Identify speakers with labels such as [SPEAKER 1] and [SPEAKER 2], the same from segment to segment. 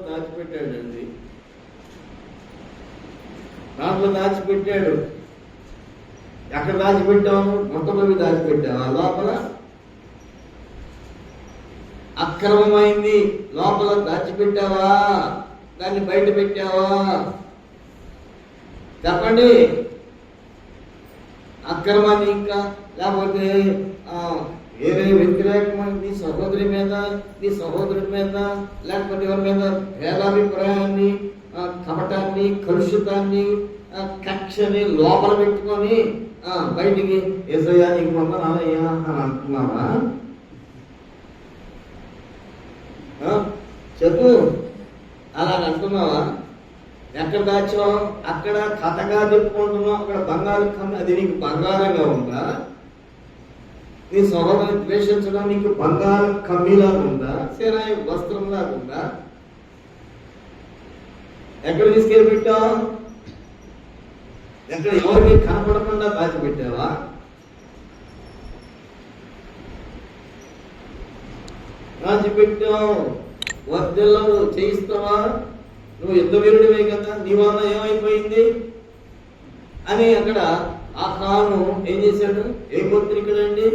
[SPEAKER 1] దాచిపెట్టాడండి. దాంట్లో దాచిపెట్టాడు. ఎక్కడ దాచిపెట్టాము? మొట్టమొదటి దాచిపెట్టాము. ఆ లోపల అక్రమమైంది లోపల దాచిపెట్టావా? దాన్ని బయట పెట్టావా? చెప్పండి. అక్రమాన్ని ఇంకా లేకపోతే వేరే వ్యతిరేకమైన నీ సహోదరి మీద, నీ సహోదరుడి మీద, లేకపోతే ఎవరి మీద భేదాభిప్రాయాన్ని, కపటాన్ని, కలుషితాన్ని, కక్షని లోపల పెట్టుకొని బయటికి యేసయ్యా నీకు వందనాలయ్యా అని అంటున్నావా? చెప్పు, అలా అంటున్నావా? ఎక్కడ దాచావు? అక్కడ కథగా చెప్పుకుంటున్నావు. అక్కడ బంగారు కమ్మి, అది నీకు బంగారంగా ఉందా? నీ సహోదరుని ద్వేషించడం నీకు బంగారం కమ్మిలాగా ఉందా? సేనాయి వస్త్రంలాగా ఉందా? ఎక్కడ తీసుకెళ్ళి పెట్టావు? ఎక్కడ ఎవరికి కనపడకుండా దాచిపెట్టావా? దాచిపెట్టావు. వర్దెల్లవు చేయిస్తావా? నువ్వు యుద్ధ వీరుడివే కదా, నీ వల్ల ఏమైపోయింది అని అక్కడ ఆ కాను ఏం చేశాడు? ఏ గోత్రికుడండి?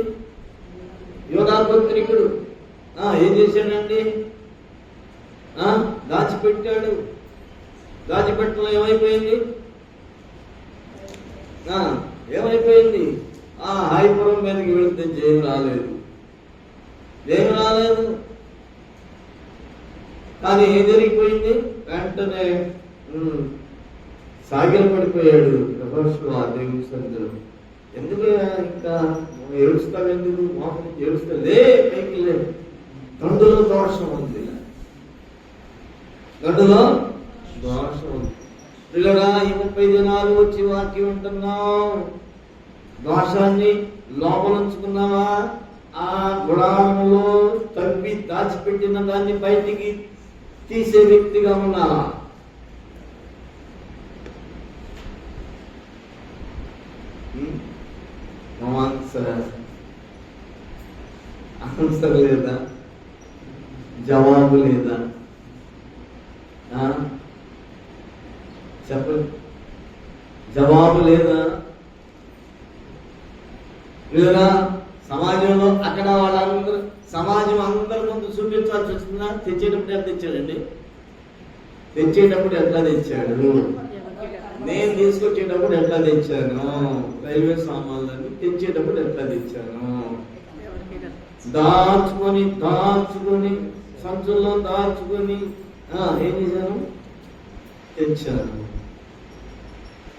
[SPEAKER 1] యోధా గోత్రికుడు. ఏం చేశాడండి? దాచిపెట్టాడు. దాచిపెట్టలో ఏమైపోయింది? ఏమైపోయింది? హాయిపురం మీదకి వెళితే జయం రాలేదు. జయం రాలేదు. కానీ ఏం జరిగిపోయింది? వెంటనే సాగిల పడిపోయాడు దేవుని సందులో. ఎందుకు ఇంకా ఏడుస్తావు? ఎందుకు మోసం ఏడుస్తా? లే, పైకి లే. దండులో దోషం ఉంది. దండులో దోషం ఉంది. పిల్లరా, ఈ 30 దినాలు వచ్చి వాక్యం ఉంటున్నావు. దోషాన్ని లోపలుంచుకున్నావా? ఆ గుడారంలో తవ్వి దాచిపెట్టిన దాన్ని బయటికి తీసే వ్యక్తిగా ఉన్నావా? ఆన్సర్ లేదా? జవాబు లేదా? చెప్పండి. జవాబు లేదా? లేదా సమాజంలో అక్కడ వాళ్ళందరూ సమాజం అందరి ముందు చూపించాల్సి వస్తుందా? తెచ్చేటప్పుడు ఎట్లా తెచ్చాడండి? తెచ్చేటప్పుడు ఎట్లా తెచ్చాడు? నేను తీసుకొచ్చేటప్పుడు ఎట్లా తెచ్చాను? రైల్వే సామాన్లన్నీ తెచ్చేటప్పుడు ఎట్లా తెచ్చాను? దాచుకొని దాచుకొని సంచుల్లో దాచుకొని ఏం చేశాను? తెచ్చాను.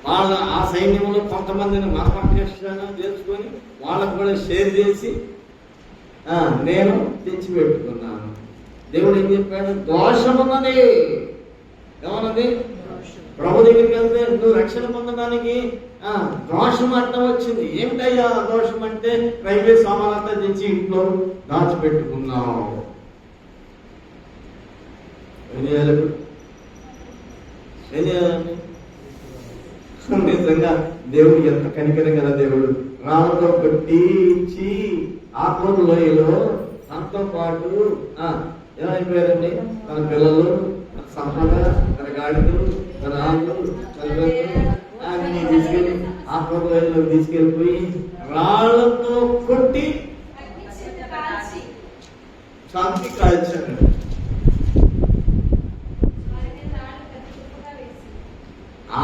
[SPEAKER 1] వాళ్ళ ఆ సైన్యంలో కొంతమందిని మరణాక్షణ చేసుకొని వాళ్ళకు కూడా షేర్ చేసి నేను తెచ్చిపెట్టుకున్నాను. దేవుడు ఏం చెప్పాడు? దోషమున్నది. ఏమన్నది? ప్రభు దగ్గరికి వెళ్తే నువ్వు రక్షణ పొందడానికి దోషం అడ్డం వచ్చింది. ఏమిటయ్యా దోషం అంటే, రైల్వే సామానంతా తెచ్చి ఇంట్లో దాచిపెట్టుకున్నావు. ఏం చేయాలండి? నిజంగా దేవుడు ఎంత కనికరం కదా. దేవుడు రాళ్ళతో కొట్టించి ఆత్మల లోయలో తనతో పాటు ఏమైపోయారండి? తన పిల్లలు, తన సంపద, తన గాడిదలు, తన ఆళ్ళు, అన్ని తీసుకెళ్ళి ఆత్మల లోయలో తీసుకెళ్ళిపోయి రాళ్లతో కొట్టి చంపి కాల్చాడు.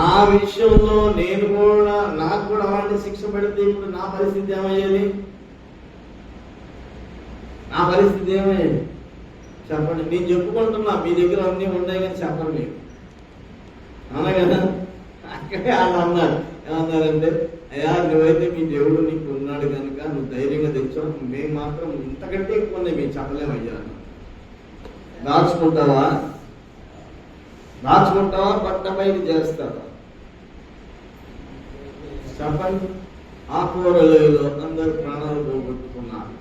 [SPEAKER 1] ఆ విషయంలో నేను కూడా, నాకు కూడా అలాంటి శిక్ష పడితే ఇప్పుడు నా పరిస్థితి ఏమయ్యేది? నా పరిస్థితి ఏమయ్యేది? చెప్పండి. నేను చెప్పుకుంటున్నా, మీ దగ్గర అన్నీ ఉన్నాయి కానీ చెప్పండి మీరు. అవునా కదా? అక్కడే వాళ్ళు అన్నారు. ఏమన్నారంటే, అయ్యా నువ్వైతే మీ దేవుడు నీకు ఉన్నాడు కనుక నువ్వు ధైర్యంగా తెచ్చావు, మేము మాత్రం ఇంతకంటే ఎక్కువ ఉన్నాయి, మేము చెప్పలేమయ్యా. దాచుకుంటావా? దాచుకుంటావా? పట్టబయలు చేస్తావా? చెప్పండి. ఆ కూరలో అందరూ ప్రాణాలు పోగొట్టుకున్నారు.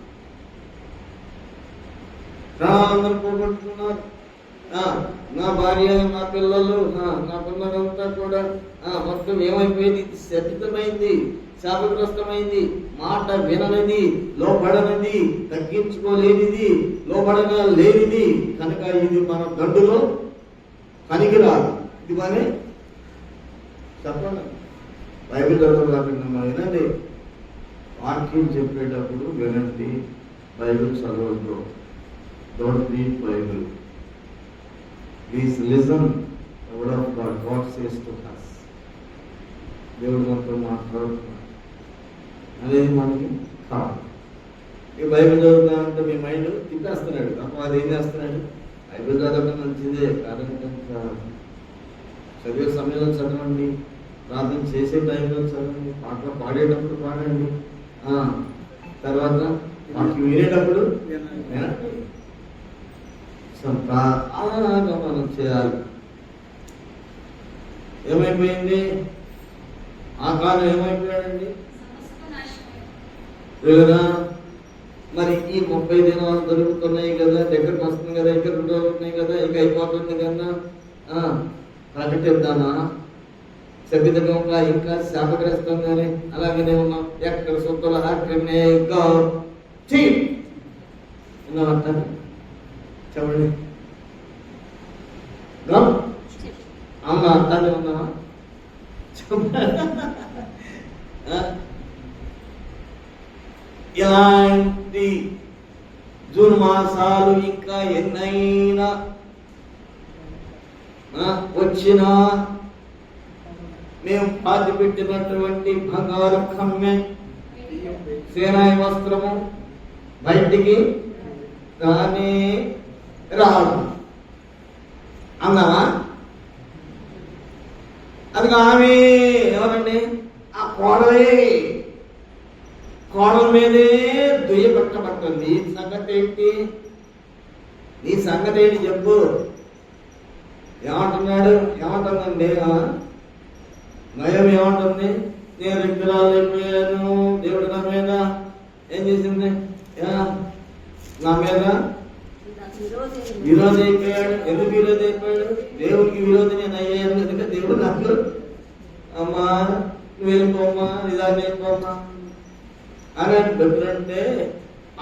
[SPEAKER 1] ప్రాణాలందరూ పోగొట్టుకున్నారు. నా భార్య, నా పిల్లలు, నా పిల్లలంతా కూడా మొత్తం ఏమైపోయింది? శపితమైంది, శాపగ్రస్తమైంది, మాట విననిది, లోబడనిది, తగ్గించుకోలేనిది, లోబడలేనిది కనుక ఇది మన దండులో పనికిరాదు. ఇది పని చెప్పండి. బైబిల్ చదవకుండా వినండి, వాక్యం చెప్పేటప్పుడు వినండి, బైబిల్ చదవద్దు. Don't read Bible, please listen the word of God. God says to us. దేవుడు మనతో మాట్లాడుతున్నాడు అనేది మనకి కాదు. ఈ బైబిల్ చదువుతా అంటే మీ మైండ్ తిప్పేస్తున్నాడు. అప్పుడు అది ఏం చేస్తున్నాడు? బైబిల్ చదవడం మంచిదే కాదంటే చదివే సమయంలో చదవండి, ప్రార్థన చేసే టైంలో చదవండి, పాటలు పాడేటప్పుడు పాడండి, తర్వాత వాటికి వినేటప్పుడు వినండి. అలాగా మనం చేయాలి. ఏమైపోయింది? ఆ కాలం ఏమైపోయాడండి? మరి ఈ 30 దినాలు దొరుకుతున్నాయి కదా, దగ్గరకు వస్తుంది కదా, ఇంకా 2 రోజులు ఉన్నాయి కదా, ఇంకా అయిపోతుంది కదా, ప్రకటిద్దామా? సభ్యతంగా ఇంకా శాపగ్రస్తంగానే అలాగనే ఉన్నాం. ఎక్కడ సొత్తుల అక్కడనే ఉన్నామంట. చెప్పండి, అవునా? అంతానే ఉన్నావా? ఇలాంటి జూన్ మాసాలు ఇంకా ఎన్నైనా వచ్చినా మేము పాతి పెట్టినటువంటి బంగారు కమ్మె, సేనాయి వస్త్రము బయటికి కానీ రాదు అన్నావా? అది ఆమె ఎవరండి? ఆ కోడలే. కోడల మీదే దుయ్యబట్టబట్టింది. నీ సంగతి ఏంటి? నీ సంగతి ఏంటి చెప్పు. ఏమంటున్నాడు? ఏమంటుందండి? నయం ఏమంటుంది? నేను విగ్రహాలు అయిపోయాను, దేవుడు నా మీద ఏం చేసింది? నా మీద విరోధి అయిపోయాడు. ఎందుకు విరోధి అయిపోయాడు? దేవుడికి విరోధి నేను అయ్యాను కనుక దేవుడు నాకు అమ్మా నువ్వు వెళ్ళిపోమ్మా, నిదాన్ని వెళ్ళిపోమ్మా అని అంటే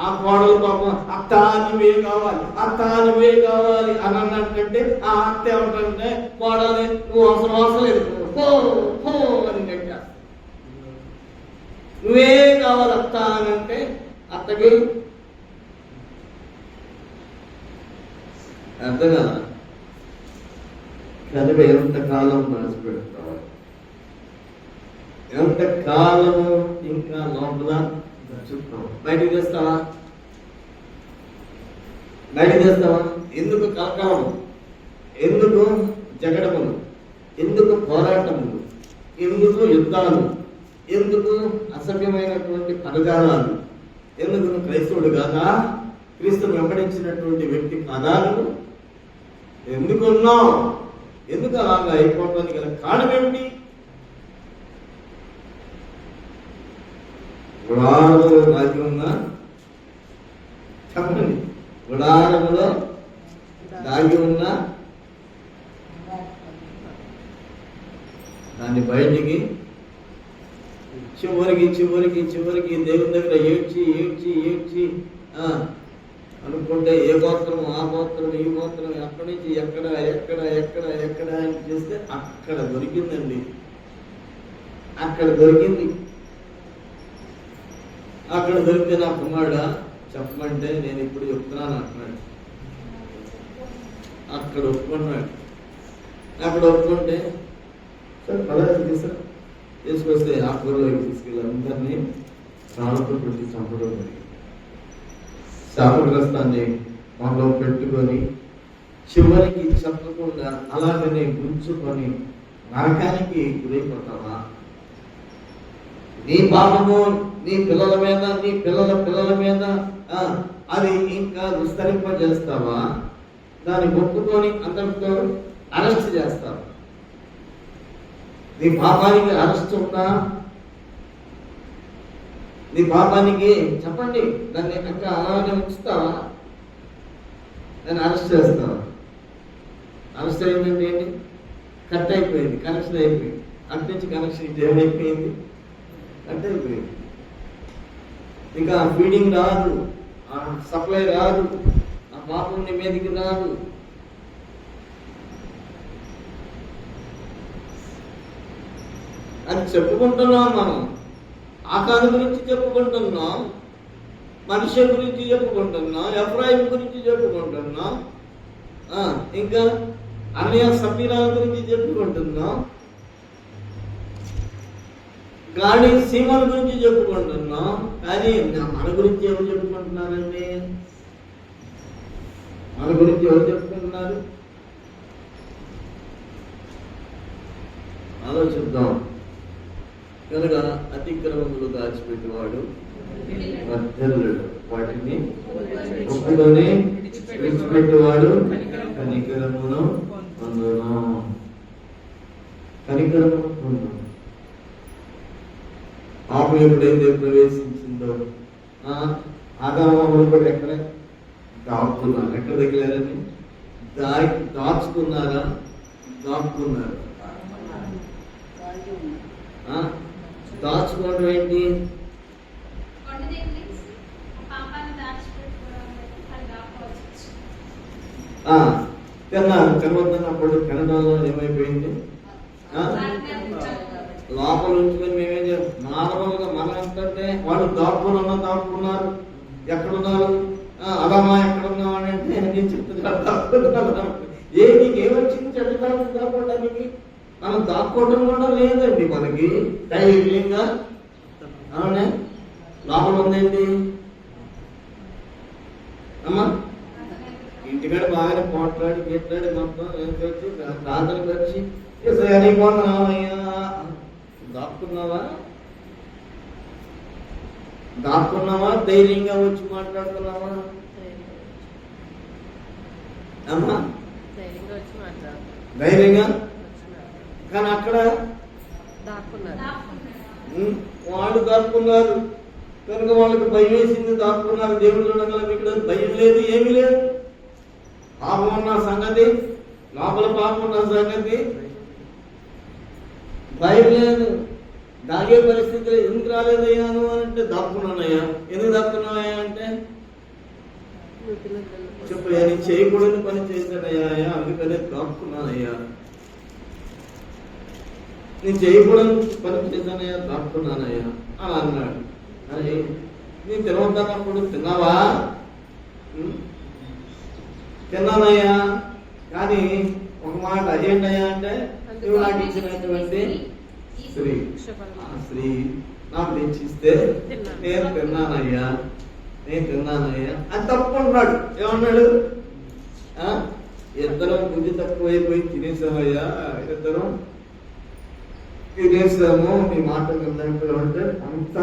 [SPEAKER 1] ఆ కోడలు పాపం అత్త నువ్వే కావాలి, అత్త నువ్వే కావాలి అని అన్నట్టంటే ఆ అత్త ఏమంటే కోడలి నువ్వు అవసరం లేదు అని గట్టా. నువ్వే కావాలి అత్త అని అంటే అత్తకి అర్థం కదా. కనుక ఎంతకాలం దాచిపెడతావు? ఎంతకాలము ఇంకా లోపల దాచుతావు? బయటకు తెస్తావా? బయటకు తెస్తావా? ఎందుకు కలకాలం? ఎందుకు జగడములు? ఎందుకు పోరాటములు? ఎందుకు యుద్ధాలు? ఎందుకు అసభ్యమైనటువంటి పదజాలాలు? ఎందుకు నువ్వు క్రైస్తవుడు కాదా? క్రీస్తును వెంబడించినటువంటి వ్యక్తి కాదా? నువ్వు ఎందుకున్నావు? ఎందుకు అలాగా అయిపోవడానికి గల కారణం ఏమిటి? గుడారములో దాగి ఉన్నా చెప్పండి, గుడారములో దాగి ఉన్నా దాన్ని బయటికి చివరికి చివరికి చివరికి దేవుని దగ్గర ఏడ్చి ఏడ్చి ఏడ్చి అనుకుంటే ఏ గోత్రం ఆ గోత్రం ఈ గోత్రం అక్కడి నుంచి ఎక్కడ ఎక్కడ ఎక్కడ ఎక్కడ అని చేస్తే అక్కడ దొరికిందండి. అక్కడ దొరికింది. అక్కడ దొరికితే నా కుమారుడా చెప్పమంటే నేను ఇప్పుడు చెప్తున్నాను అంటున్నాడు. అక్కడ ఒప్పుకున్నాడు. అక్కడ ఒప్పుకుంటే సరే పదవి తీసుకొస్తే ఆ కూరలోకి తీసుకెళ్ళి అందరినీ ప్రాణంతో పెట్టి చంపడం జరిగింది. శాపగ్రస్తాన్ని మనలో పెట్టుకొని చివరికి చెప్పకుండా అలాగనే గుంచుకొని నరకానికి గురైపోతావా? నీ పాపము నీ పిల్లల మీద, నీ పిల్లల పిల్లల మీద అది ఇంకా విస్తరింపజేస్తావా? దాన్ని ఒప్పుకొని అందరితో అరెస్ట్ చేస్తావా? నీ పాపానికి అరెస్ట్ ఉందా? నీ పాపానికి చెప్పండి, దాన్ని ఇంకా అలాగే ఉంచుతావా? దాన్ని అరెస్ట్ చేస్తావా? అరెస్ట్ అయిందంటే ఏంటి? కట్ అయిపోయింది, కనెక్షన్ అయిపోయింది. అటు నుంచి కనెక్షన్ ఇటు ఏమైపోయింది? కట్ అయిపోయింది. ఇంకా ఫీడింగ్ రాదు, ఆ సప్లై రాదు, ఆ పాపం నీ మీదకి రాదు. అని చెప్పుకుంటున్నాం మనం. ఆకాను గురించి చెప్పుకుంటున్నాం, మనిషి గురించి చెప్పుకుంటున్నాం, ఎఫ్రాయిం గురించి చెప్పుకుంటున్నాం, ఇంకా అన్నయ్య సఫీరాల గురించి చెప్పుకుంటున్నాం, గాడి సీమల గురించి చెప్పుకుంటున్నాం. కానీ మన గురించి ఎవరు చెప్పుకుంటున్నారండి? మన గురించి ఎవరు చెప్పుకుంటున్నారు? ఆలోచిద్దాం. కనుక అతిక్రమములు దాచిపెట్టేవాడు వర్ధిల్లుడు, వాటిని ఒప్పుకొని విడిచిపెట్టేవాడు కనికరమును పొందును. కనికరమును పొందును. పాపం ఎప్పుడైతే ప్రవేశించిందో ఆదాము కూడా ఎక్కడ దాక్కున్నారు? ఎక్కడ దగ్గరారని దాచుకున్నారా? దాక్కున్నారు. దాచుకోవడం ఏంటి? తిన్నారు, తినవద్దన్నప్పుడు తినడంలో ఏమైపోయింది? లోపల ఉంచుకొని మేమేం చేస్తాం? నార్మల్గా మనం ఏంటంటే వాళ్ళు దాక్కున్నారు. ఎక్కడున్నారు? అదమ్మా ఎక్కడున్నావు అని అంటే నేను చెప్తున్నాను దాక్కున్నాను. నీకు ఏమొచ్చింది చెప్తాను దాక్కోవడానికి? మనం దాక్కోవడం కూడా లేదండి మనకి ధైర్యంగా. అవునే, లోపల ఉందేంటి అమ్మా? ఇంటికాడ బాగానే పోట్లాడి గెట్లాడి మొత్తం వచ్చి ప్రార్థనకు వచ్చి సరిపోతున్నావయ్యా, దాక్కున్నావా? ధైర్యంగా వచ్చి మాట్లాడుతున్నావా? అమ్మా ధైర్యంగా. కానీ అక్కడ వాళ్ళు దాక్కున్నారు కనుక వాళ్ళకి భయం వేసింది, దాక్కున్నారు. దేవుడు చూడగలరు, ఇక్కడ భయం లేదు, ఏమీ లేదు. పాపం ఉన్న సంగతి, లోపల పాపం ఉన్న సంగతి భయం లేదు. దాగే పరిస్థితులు ఎందుకు రాలేదయ్యాను అని అంటే దాక్కున్నానయ్యా. ఎందుకు దాక్కున్నావయ్యా అంటే చెప్పయ్యా, నేను చేయకూడని పని చేశానయ్యా, అందుకనే దాక్కున్నానయ్యా. నేను చేయకూడని పని చేశానయ్యా, దాక్కున్నానయ్యా అని అన్నాడు. అని నేను తినవద్దన్నప్పుడు తిన్నావా? తిన్నానయ్యా, కానీ ఒక మాట అదేంటయ్యా అంటే నువ్వు నాకు ఇచ్చినటువంటి స్త్రీ నాకు తెచ్చిస్తే నేను తిన్నానయ్యా అని తప్పుకుంటున్నాడు. ఏమన్నాడు? ఇద్దరం బుద్ధి తక్కువైపోయి తినేసామయ్యా, ఇద్దరం తినేసాము, నీ మాట విన్నట్టు అంటే అంత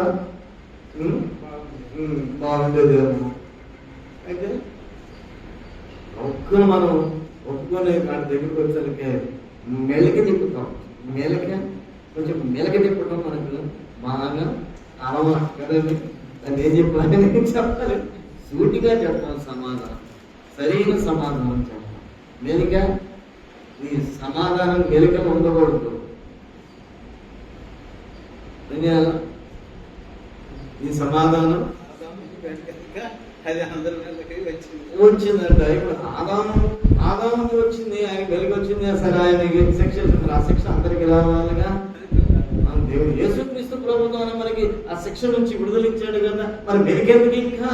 [SPEAKER 1] బాగుండేదేమో. అయితే ఒక్కరు మనం ఒప్పుకునే వాటి దగ్గరికి వచ్చాకే మెలిక తిప్పుతాం. కొంచెం మెలక తిప్పటం మనకు బాగా అలవాటు కదండి. అది ఏం చెప్పాలి? చెప్పాలి, సూటిగా చెప్పాలి, సమాధానం, సరైన సమాధానం చెప్పాలి. మెలిక, ఈ సమాధానం మెలికలు ఉండకూడదు. ఈ సమాధానం అది అందరి వచ్చిందంట. ఇప్పుడు ఆదాముకి వచ్చింది, ఆయన వెలుగు వచ్చింది. సరే, ఆయనకి శిక్ష, ఆ శిక్ష అందరికి రావాలిగా. దేవుడు యేసుక్రీస్తు ప్రభు ద్వారా మనకి ఆ శిక్ష నుంచి విడుదల ఇచ్చాడు కదా, మరి వెలుగెందుకు ఇంకా?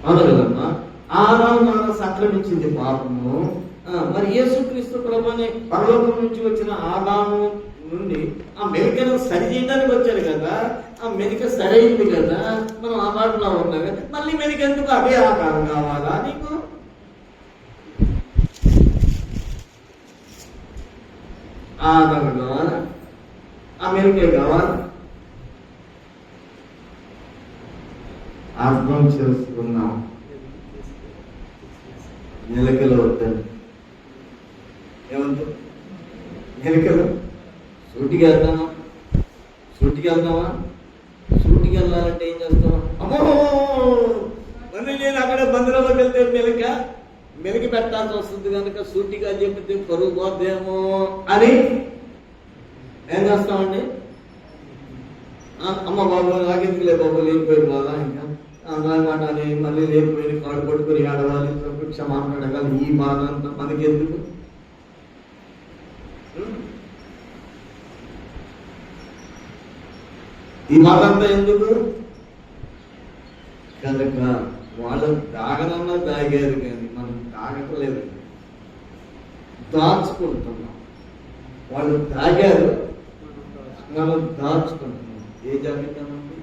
[SPEAKER 1] అవును కదమ్మా, ఆదాము ద్వారా సంక్రమించింది పాపము. మరి యేసుక్రీస్తు ప్రభుని పరలోకం నుంచి వచ్చిన ఆదాము నుండి ఆ మెలికను సరి చేయడానికి వచ్చాడు కదా. ఆ మెలిక సరైంది కదా, మనం ఆ మాటలో ఉన్నాం కదా. మళ్ళీ మెలిక ఎందుకు? అదే ఆకారం కావాలా నీకు? ఆకారం కావాలా? ఆ మెలికే కావాలా? అర్థం చేసుకున్నాం. మెలికలు వద్దని ఏమంటూ మెలికలు సూటికి వెళ్తామా? సూటికి వెళ్ళాలంటే ఏం చేస్తాం? అమ్మో, మళ్ళీ నేను అక్కడ బంధువులోకి వెళ్తే మెలికి పెట్టాల్సి వస్తుంది కనుక సూటిగా చెప్పితే పరుగు పోద్దేమో అని ఏం చేస్తామండి? అమ్మ బాబు నాకెందుకులే బాబు, లేకపోయాడు బాగా ఇంకా మాట అని మళ్ళీ లేకపోయి కాడు పట్టుకుని ఆడవాలి, క్షమాపణ అడగాలి. ఈ బాధ అంతా మనకెందుకు? ఈ మాటంతా ఎందుకు? కనుక వాళ్ళు తాగనన్నా తాగారు కానీ మనం తాగట్లేదు, దాచుకుంటున్నాం. వాళ్ళు తాగారు, మనం దాచుకుంటున్నాం. ఏ జాబితానండి?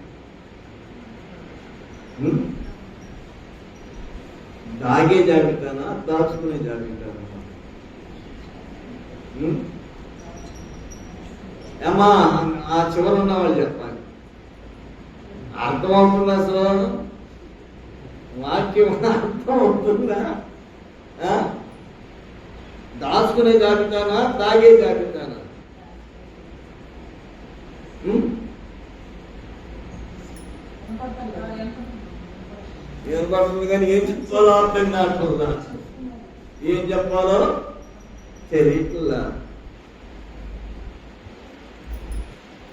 [SPEAKER 1] తాగే జాబితానా, దాచుకునే జాబితానా? ఏమా ఆ చివర ఉన్న వాళ్ళు చెప్పాలి. అర్థమవుతుందా? అసలు వాక్యం అర్థం అవుతుందా? దాచుకునే జాబితానా, తాగే జాబితానా? ఏం పడుతుంది కానీ ఏం చెప్పాలో అర్థం కావట్లా, ఏం చెప్పాలో తెలియట్లా.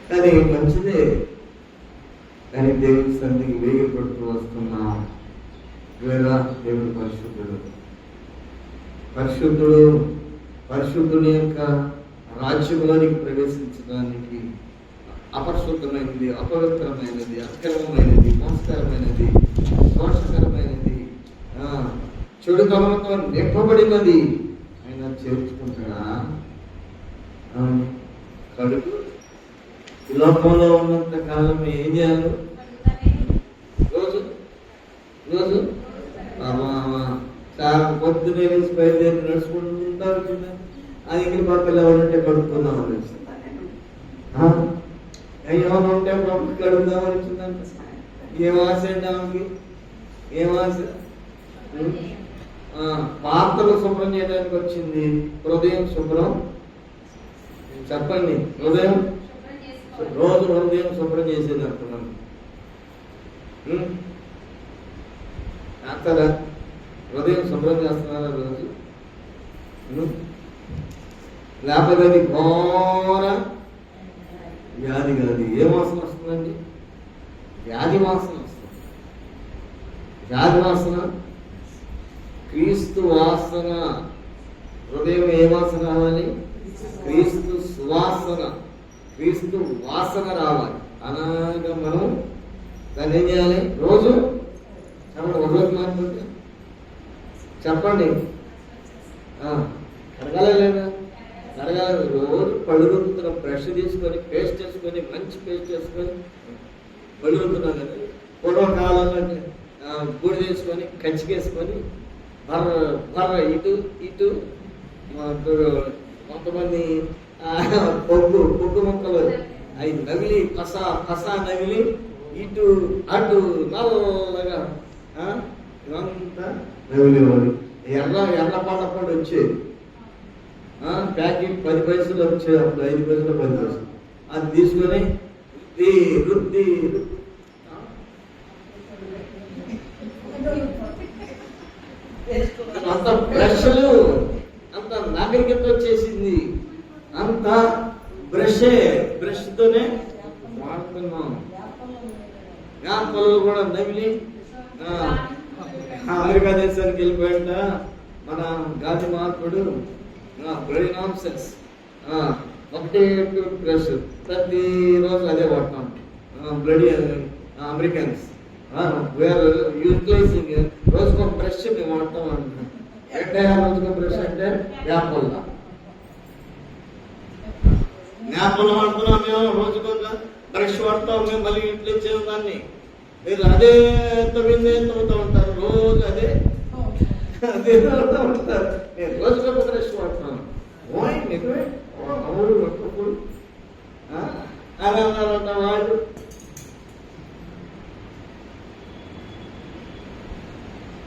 [SPEAKER 1] కానీ మంచిదే. కానీ దేవుడి సన్నిధికి వేగి పడుతూ వస్తున్నాం. వేరా దేవుడు పరిశుద్ధుడు, పరిశుద్ధుడు. పరిశుద్ధుని యొక్క రాజ్యంలోనికి ప్రవేశించడానికి అపరిశుద్ధమైనది, అపవిత్రమైనది, అక్రమమైనది, మోసకరమైనది, దోషకరమైనది, చెడుతనంతో నింపబడినది ఆయన చేర్చుకుంటాడా? కడుపు ఈ లోకంలో ఉన్నంత కాలం ఏం చేయాలి? రోజు రోజు చాలా పొద్దునే వేసి బయలుదేరి నడుచుకుంటూ వచ్చింది. ఆ ఇంటి పక్కన ఎవరంటే కడుపుకుందాం అనిపిస్తుంది, ఏమైనా ఉంటే పక్కన కడుగుదాం అనిపించిందంట. ఏం ఆశ అండి ఆమెకి? ఏం ఆశ? పాత్రలు శుభ్రం చేయడానికి వచ్చింది. హృదయం శుభ్రం చెప్పండి. హృదయం రోజు హృదయం శుభ్రం చేసేది అంటున్నాను. అంటారా? హృదయం శుభ్రం చేస్తున్నారా రోజు? లేకపోతే అది ఘోర వ్యాధి కాదు. ఏ వాసన వస్తుందండి? వ్యాధి వాసన వస్తుంది. వ్యాధి వాసన, క్రీస్తు వాసన. హృదయం ఏ వాసన రావాలి? క్రీస్తు సువాసన, క్రీస్తు వాసన రావాలి. అలాగా మనం దాన్ని ఏం చేయాలి? రోజు రోజు మాట్లాడుతుంటే చెప్పండి, కడగాలి లేదా? కడగాలి. రోజు పళ్ళు రుద్దుతున్నాం, బ్రష్ తీసుకొని, పేస్ట్ చేసుకొని, మంచి పేస్ట్ చేసుకొని పళ్ళు రుద్దుతున్నాం కదా. పూర్వకాలంలో గుడి చేసుకొని, కచ్చికేసుకొని, బర్ర ఇటు ఇటు, కొంతమంది పొగ్గు ముక్కలు అవి నగిలి పస నగిలి ఇటు అటు నల్లగా ఇదంతా నగిలేవాడు. ఎర్ర పండు వచ్చేది. ప్యాకెట్ 10 పైసలు వచ్చేది. అప్పుడు 5 పైసలు 10 పైసలు. అది తీసుకొని రుద్ది అంత బ్రష్లు అంత నాగరికత వచ్చేసింది. అంత బ్రష్ తోనే వాడుతున్నాం. పొలాలు కూడా నమిలి అమెరికా దేశానికి వెళ్ళిపోయాట మన గాంధీ మహాత్ముడు. బ్లడీ నాన్సెన్స్, ఒకటే బ్రష్ ప్రతిరోజు అదే వాడుతున్నాం. బ్లడీ అమెరికన్స్ వేర్ యూటిలైజింగ్ రోజుకొక బ్రష్ మేము వాడతాం అంటున్నాం. ఏంటయ్యా రోజుకొక బ్రష్ అంటే యాపల్ వాడుతున్నాం మేము. రోజుకొక బ్రష్ వాడతాం మేము. మళ్ళీ ఇంట్లో ఇచ్చేది దాన్ని మీరు అదే తవ్వుతూ ఉంటారు. రోజు అదే తవ్వుతూ ఉంటారు. నేను రోజుకొక బ్రష్ వాడుతున్నాను. నిజమే అలా అన్నారంట వాళ్ళు.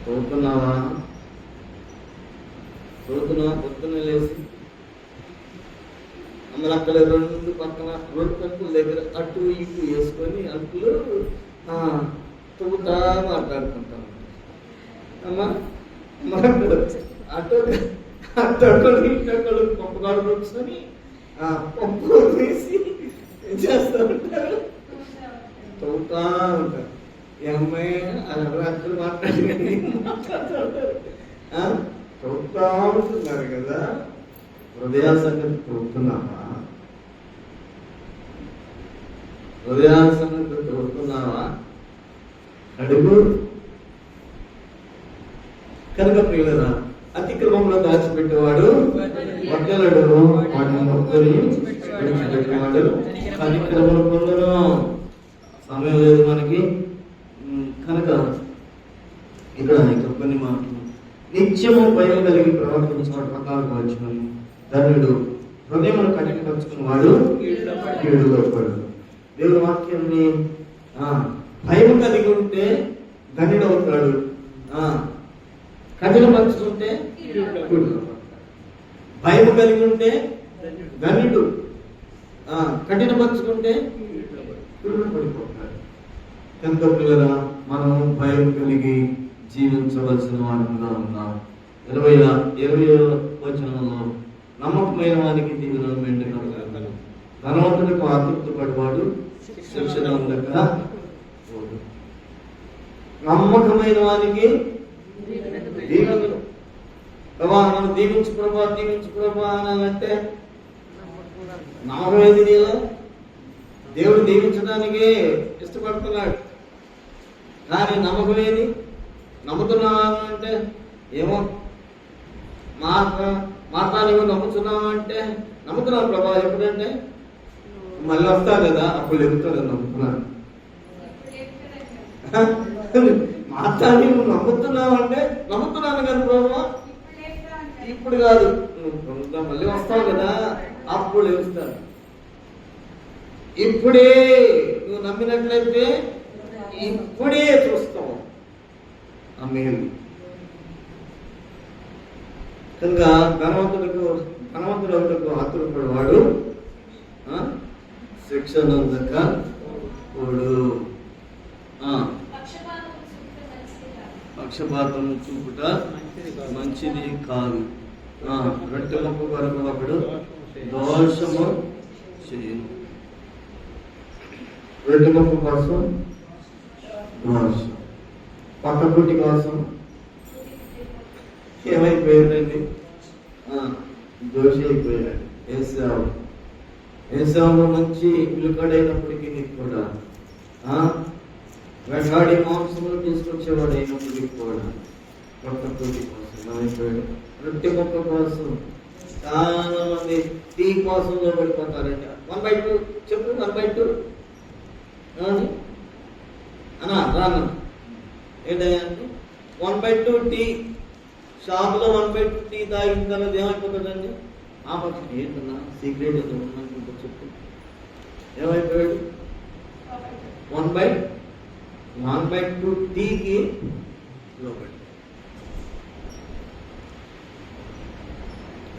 [SPEAKER 1] చదువుతున్నావా? పొద్దున్న లేచి అమ్మలక్కల 2 పక్కన 2 కప్పుల దగ్గర అటు ఇటు వేసుకొని అట్లు తవ్వుతా మాట్లాడుకుంటాం. అమ్మా అటు ఇటొక్కడు పప్పు కాడు కూర్చొని పప్పు వేసి చేస్తూ ఉంటారు, తవ్వుతా ఉంటారు. ఈ అమ్మాయి అర్ధరాత్రులు మాట్లాడుతూ ఉంటారు. తవ్వుతా ఉంటున్నారు కదా. హృదయ సంగతి తవ్వుతున్నావా? హృదయాసనంతో తోడుకున్నావా? అడుగు. కనుక ప్రియులరా, అతిక్రమంలో దాచిపెట్టేవాడు వర్ధలడు, వాటిని మొక్కని విడిచిపెట్టేవాడు అతిక్రమం పొందను. సమయం లేదు మనకి కనుక ఇక్కడ కొన్ని మాటలు. నిత్యము భయం కలిగి ప్రవర్తించిన ప్రకారం వచ్చినాము. ధనుడు హృదయమును కఠినపరుచుకున్నవాడు కీడులో పడు. దేవుని వాక్యాన్ని భయం కలిగి ఉంటే ధనుడు అవుతాడు, కఠినపరుచుకుంటే భయం కలిగి ఉంటే ధనుడు, కఠినపరుచుకుంటే కీడులో పడిపోతాడు. కనుక పిల్లరా, మనము భయం కలిగి జీవించవలసిన వారంగా ఉన్నాం. 20వ వచనంలో నమ్మకమైన వారికి దీవెన మెండుగా కలుగును, ధనవంతులకు ఆతృప్తి పడివాడు శిక్షణ ఉండక పోదు. నమ్మకమైన వారికి దీవెనలు. ప్రభా నన్ను దీవించు ప్రభా, దీవించు ప్రభా అనాలంటే నమ్మకం ఏది నీలో? దేవుడు దీవించడానికే ఇష్టపడుతున్నాడు, కానీ నమ్మకం ఏది? నమ్ముతున్నాను అంటే ఏమో మాట్లాడి నమ్ముతున్నావు అంటే నమ్ముతున్నాను ప్రభా, ఎప్పుడంటే మళ్ళీ వస్తా కదా అప్పుడు ఎదుగుతాడు నమ్ముతున్నాను. మాట్లాడి నువ్వు నమ్ముతున్నావు అంటే నమ్ముతున్నాను కదా ప్రభా, ఇప్పుడు కాదు, మళ్ళీ వస్తావు కదా అప్పుడు ఎదుగుతాడు. ఇప్పుడే నువ్వు నమ్మినట్లయితే ఇప్పుడే చూస్తావు ఆ మేలు. కనుక ధనవంతుడు ఆతురపడేవాడు శిక్షణ పోడు. పక్షపాతం చూపుట మంచిది కాదు. రొట్టె మొక్క కొరకు ఒకడు దోషము చేయను. రొట్టె మొక్క కోసం దోషం, పక్క పుట్టి కోసం ఏమైపోయాడండి? దోషి అయిపోయాడు. ఏసావు మంచి పిలుకడైనప్పటికీ కూడా, వెంటాడి మాంసములు తీసుకొచ్చేవాడు అయినప్పటికీ కూడా పక్క పుట్టి కోసం ఏమైపోయాడు? రొట్టె మొక్క కోసం. చాలా మంది టీ కోసంలో పడిపోతారండి. 1/2 చెప్పు, 1/2 అన్నా రాను ఏంటంటే 1/2 టీ షాప్లో 1/2 టీ తాగిన తర్వాత ఏమైపోతాడండి? ఆ పక్షి ఏంటన్నా సీక్రెట్ ఏదో ఉందనుకుంటా చెప్పు. ఏమైపోయాడు? 1/2 టీకి లోపడి.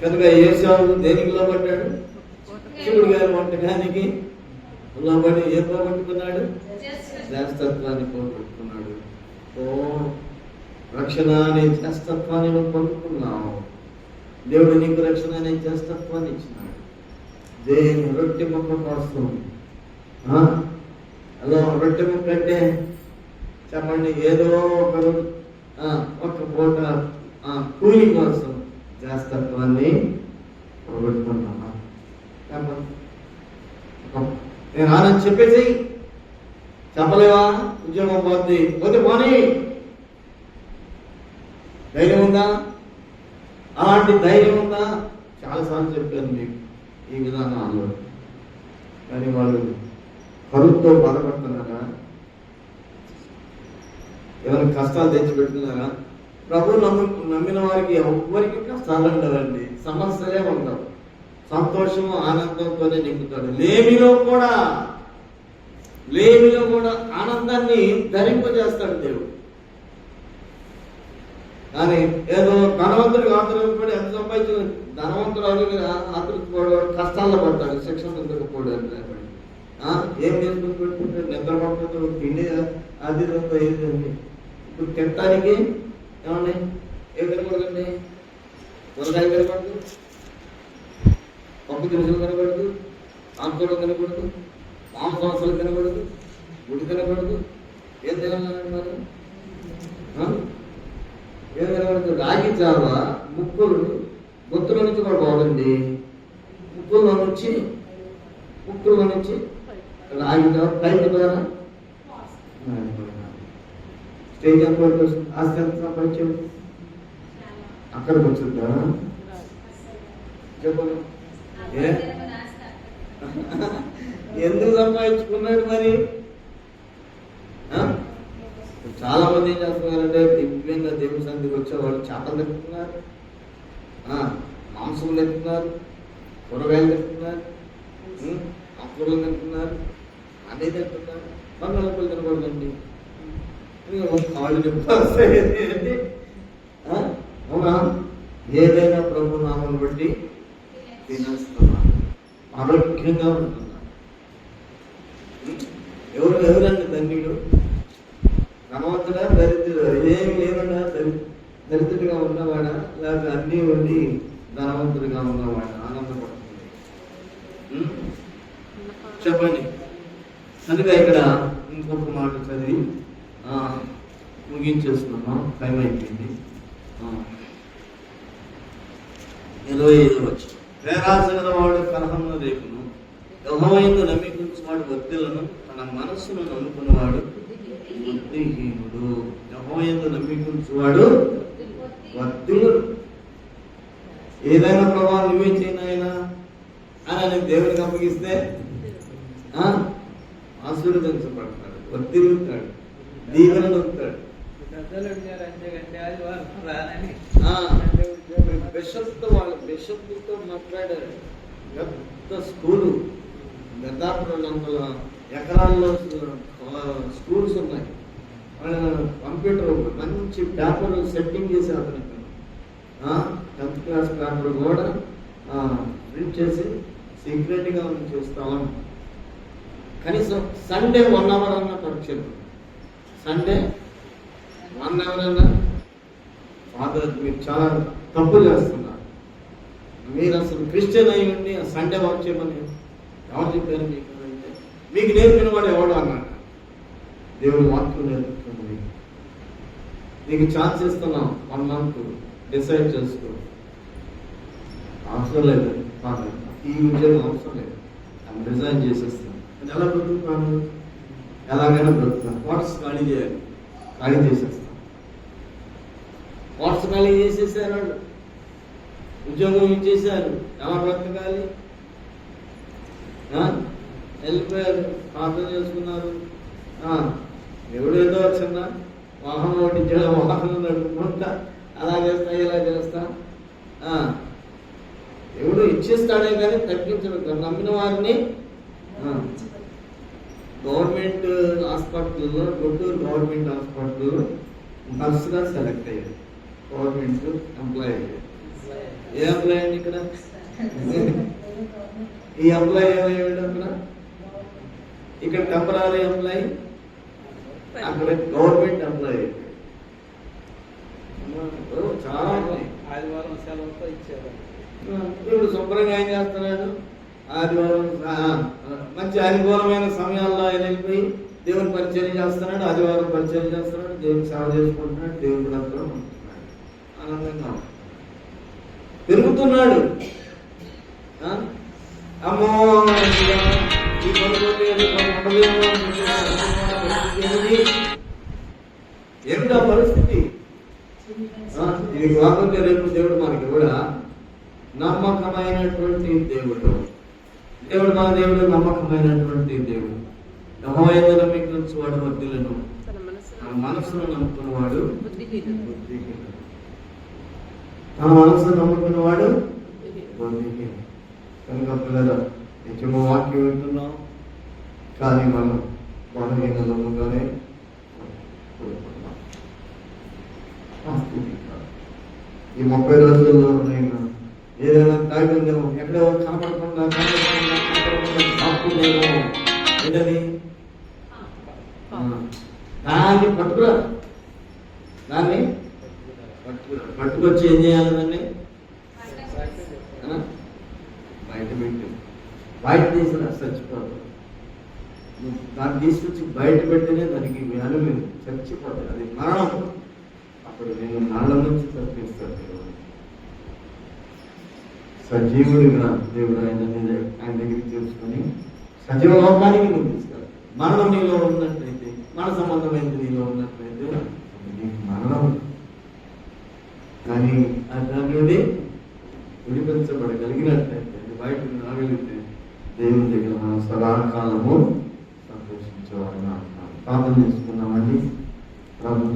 [SPEAKER 1] కనుక ఏసావు దేనికి లోపడ్డాడు? శివుడు గారి వంటకానికి లోబడి ఏం పోగొట్టుకున్నాడు? శ్రేష్టత్వాన్ని పోగొట్టుకున్నాడు. రక్షణ అనే శ్రేష్టత్వాన్ని నువ్వు పొందుకున్నావు. దేవుడు నీకు రక్షణ అనే శ్రేష్టత్వాన్ని ఇచ్చినాడు. దేని రొట్టె మొక్క కోసం. అలా రొట్టె మొక్క అంటే చెప్పండి, ఏదో ఒకరు ఒక పూట కూలి కోసం శ్రేష్టత్వాన్ని పోగొట్టుకున్నాను. నేను ఆనంద చెప్పేసి చెప్పలేవా? ఉద్యోగం పోతే పోనీ ధైర్యం ఉందా? అలాంటి ధైర్యం ఉందా? చాలాసార్లు చెప్పాను మీకు ఈ విధానాల్లో. కానీ వాళ్ళు కరువుతో బాధపడుతున్నారా? ఏమైనా కష్టాలు తెచ్చిపెడుతున్నారా? ప్రభు నమ్మిన వారికి ఎవరికి కష్టాలు ఉండవండి, సమస్యలే ఉండవు. సంతోషము ఆనందంతోనే నింపుతాడు. లేమిలో కూడా ఆనందాన్ని ధరింపజేస్తాడు దేవుడు. కానీ ఏదో ధనవంతుడికి ఆతురపడి ఎంత సంపాదించిన ధనవంతుడు ఆతురపడి కష్టాల్లో పడతాడు, శిక్షణ పొందకపోడు అంటే ఏం చేసుకుని పెట్టుకుంటే నిద్ర పడుతుంది, తిండి అది ఏదండి. ఇప్పుడు తినటానికి ఏమండి ఏం కనపడదండి? వంకాయ కనపడదు, పప్పు దినుసులు కనపడదు, ఆందోళన కనపడదు, మాంసాంసాలు కనపడదు, గుడి కనపడదు. ఏం తినాలన్నారు? ఏం కనపడదు? రాగి జావ ముక్కులు గొత్తుల నుంచి కూడా బాగుంది, ముక్కుల్లో నుంచి ఆగిన ఫ్లైట్ ద్వారా స్టేజ్ ఎంత వరకు వస్తుంది, ఆస్తి ఎంత సంపాదించావు, అక్కడికి వచ్చిందా చెప్పండి. ఎందుకు సంపాదించుకున్నాడు మరి? చాలా మంది ఏం చేస్తున్నారంటే దివ్యంగా దేవుని సన్నిధికి వచ్చేవాళ్ళు చేపలు తెప్పుతున్నారు, మాంసం తెప్పుతున్నారు, కూరగాయలు తెప్పుతున్నారు, అప్పులు తింటున్నారు, అదే తింటున్నారు. బంగాళాపూలు తినకూడదండి, కాళ్ళు నొప్పి. అవునా? ఏదైనా ప్రభు నామం బట్టి తినేస్తున్నారు, ఆరోగ్యంగా ఉంటున్నారు. ఎవరండి ధన్యుడు? ధనవంతుడా దరిద్రుడు? ఏమి లేకుండా దరిద్రుడిగా ఉన్నవాడా, లేకపోతే అన్నీ ఉండి ధనవంతుడిగా ఉన్నవాడా? ఆనందపడుతుంది. చెప్పండి. అందుకే ఇక్కడ ఇంకొక మాట చదివి ముగించేస్తున్నాం, టైం అయిపోయింది. 25వ వచనం. పేరాశ గలవాడు కలహమును రేపును, యెహోవాయందు నమ్మికుంచువాడు వర్ధిల్లును, తన మనస్సును నమ్ముకున్నవాడు బుద్ధిహీనుడు. యెహోవాయందు నమ్మికుంచువాడు వర్ధిల్లును. ఏదైనా ప్రభావం నువ్వే చేయనైనా అని దేవుడికి అప్పగిస్తే ఆశీర్వదించబడతాడు, వర్ధిల్లుతాడు, దీవెనలు వస్తాడు. బిషప్తో మాట్లాడారు. పెద్ద స్కూలు, దాదాపు 200 ఎకరాల్లో స్కూల్స్ ఉన్నాయి. కంప్యూటర్ మంచి పేపర్ సెట్టింగ్ చేసి అతనికి 10th క్లాస్ పేపర్ కూడా ప్రింట్ చేసి సీక్రెట్గా చేస్తామని. కనీసం సండే 1 hour అన్న పరీక్షలు, సండే 1 hour అన్నా. ఫాదర్ మీరు చాలా తప్పు చేస్తున్నారు, మీరు అసలు క్రిస్టియన్ అయి ఉండి సండే వర్క్ చేయమని ఎవరు చెప్పారు మీకు? అంటే మీకు నేర్పిన వాడు ఎవడు అన్నాడు. దేవుడు వాక్యం నేర్పుతుంది. నీకు ఛాన్స్ ఇస్తున్నాం, 1 month డిసైడ్ చేసుకో. అవసరం లేదు ఫాదర్, ఈ ఉద్యోగం అవసరం లేదు, আমি రిజైన్ చేసేస్తాను. ఎలా బ్రతుకుతాను? ఎలాగైనా బ్రతుకుతాను. క్వార్టర్స్ ఖాళీ చేయాలి, ఖాళీ చేసేస్తాను. క్వార్టర్స్ ఖాళీ చేసేసారు వాళ్ళు, ఉద్యోగం ఇచ్చేసారు. ఎలా బ్రతకాలి? వెళ్ళిపోయారు, ప్రార్థన చేసుకున్నారు. ఎవడేదో చిన్న వాహనం ఓడించాడు, వాహనం నడుపుకుంటా అలా చేస్తా ఇలా చేస్తా. ఎవడు ఇచ్చేస్తాడే కానీ తగ్గించడు. నమ్మిన వారిని గవర్నమెంట్ హాస్పిటల్లో, గుంటూరు గవర్నమెంట్ హాస్పిటల్లో నర్సుగా సెలెక్ట్ అయ్యాడు. Government employee. ఏ ఎంప్లాయీ అండి ఇక్కడ? ఈ ఎంప్లాయీ ఏమయ్యాడు అక్కడ? ఇక్కడ టెంపరీ ఎంప్లాయీ, అక్కడ గవర్నమెంట్ ఎంప్లాయీ. చాలా ఆదివారం సెలవుతో ఇచ్చారు. ఇప్పుడు శుభ్రంగా ఏం చేస్తున్నాడు? ఆదివారం మంచి అనుకూలమైన సమయాల్లో ఆయన వెళ్ళిపోయి దేవుని పరిచయం చేస్తున్నాడు, ఆదివారం పరిచయం చేస్తున్నాడు, దేవుని సేవ చేసుకుంటున్నాడు, దేవుని దగ్గర ఉంటున్నాడు, ఆనందంగా పెరుగుతున్నాడు. అమ్మో ఈ ఏమిటా పరిస్థితి? ఇది కాకుండా రేపు దేవుడు మనకి కూడా నమ్మకమైనటువంటి దేవుడు. దేవుడు మన దేవుడు నమ్మకమైనటువంటి దేవుడు. యెహోవాయందు నమ్మికుంచువాడు వర్ధిల్లును, తన మనసును నమ్ముకున్నవాడు బుద్ధిహీనుడు. తన మనసును నమ్ముకున్నవాడు బుద్ధిహీనుడు. కనుక పిల్లలు నిజము వాక్యం వింటున్నాం, కానీ మనం బలహీనముగానే కోరుకుంటున్నాం. ఈ 30 రోజుల్లో నేను ఏదైనా తాగుందేమో, ఎక్కడో కనపడకుండా దాక్కుందేమో. ఏంటది? దాన్ని పట్టుకురా, దాన్ని పట్టుకొచ్చి ఏం చేయాలి? దాన్ని బయట పెట్టి, బయట తీసిన చచ్చిపోతుంది. దాన్ని తీసుకొచ్చి బయట పెడితేనే దానికి వ్యాధులు చచ్చిపోతాయి, అది మరణం. అప్పుడు నేను నాళ్ళ నుంచి తప్పిస్తాను. సజీవుడిగా దేవుడు ఆయన దగ్గరికి తెలుసుకొని సజీవ లోకానికి నువ్వు తీసుకెళ్తావు. మరణం నీలో ఉన్నట్లయితే, మన సంబంధమైనది నీలో ఉన్నట్లయితే నీకు మరణం. కానీ దాని నుండి విడిపించబడగలిగినట్లయితే, బయట రాగలిగితే దేవుని దగ్గర మనం సదాకాలము సంతోషించేవారు. ప్రార్థన చేసుకున్నామండి. ప్రార్థన